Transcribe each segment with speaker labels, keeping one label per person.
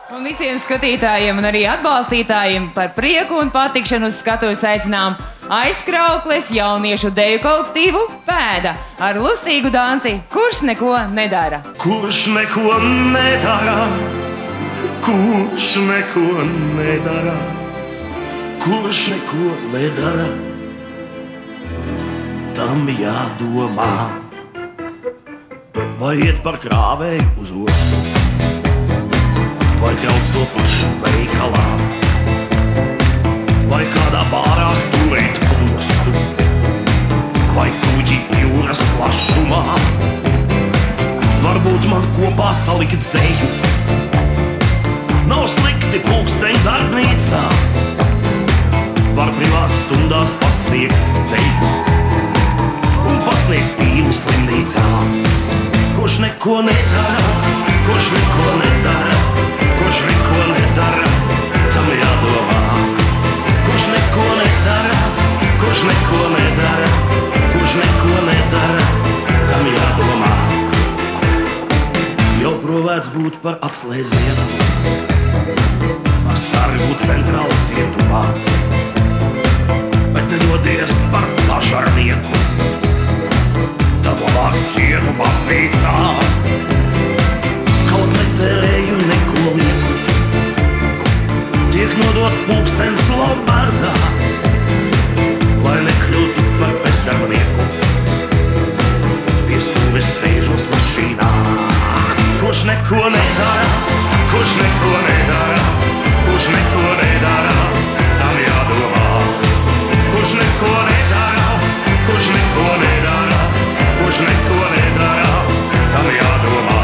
Speaker 1: Un visiem skatītājiem un arī atbalstītājiem par prieku un patikšanu uz skatuves aicinām Aizkraukles jauniešu deju kolektīvu Pēda ar lustīgu danci Kurš neko nedara.
Speaker 2: Kurš neko nedara, kurš neko nedara, kurš neko nedara, tam jādomā. Vai iet par krāvēju uz ostu, vai kraut to pašu veikalā, vai kādā bārā stūrēt postu, vai kuģi jūras plašumā. Varbūt man kopā salikt dzeju, nav slikti pulksteņu darbnīcā, var privāti stundās pasniegt deju un pasniegt pīli slimnīcā. Kurš neko nedara, kurš neko nedara, kurš neko nedara, tam jādomā. Kurš neko nedara, kurš neko nedara, kurš neko nedara, tam jādomā. Jau provēts būt par atslēdzienu, par sargu centrālas vietumā, bet nedodies par pašarnieku, tad labāk cietu baznīcā. Kaut netērēju neko lieku, tiek nodots pulkstens Lombardā, lai nekļūtu par bezdarbnieku. Pie stūves sēžos mašīnā. Kurš neko nedara, kurš neko nedara, kurš neko nedara, tam jādomā. Kurš neko nedara, kurš neko nedara, kurš neko nedara, tam jādomā.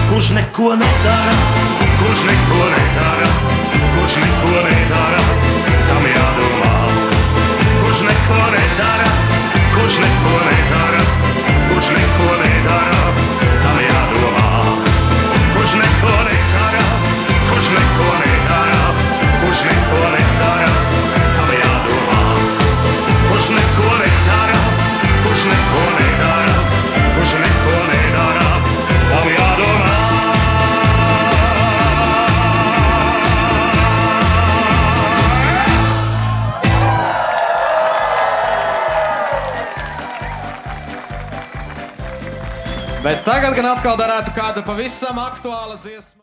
Speaker 2: Kurš neko nedara, kurš neko nedara, kurš neko nedara, tam jādomā. Kurš neko nedara, kurš neko nedara, kurš neko nedara, tam jādomā. Kurš neko nedara, kurš neko nedara, kurš neko nedara, tam jādomā. Kurš neko nedara, kurš neko nedara, kurš neko nedara, tam jādomā.
Speaker 3: Bet tagad gan atkal darētu kāda pavisam aktuāla dziesma.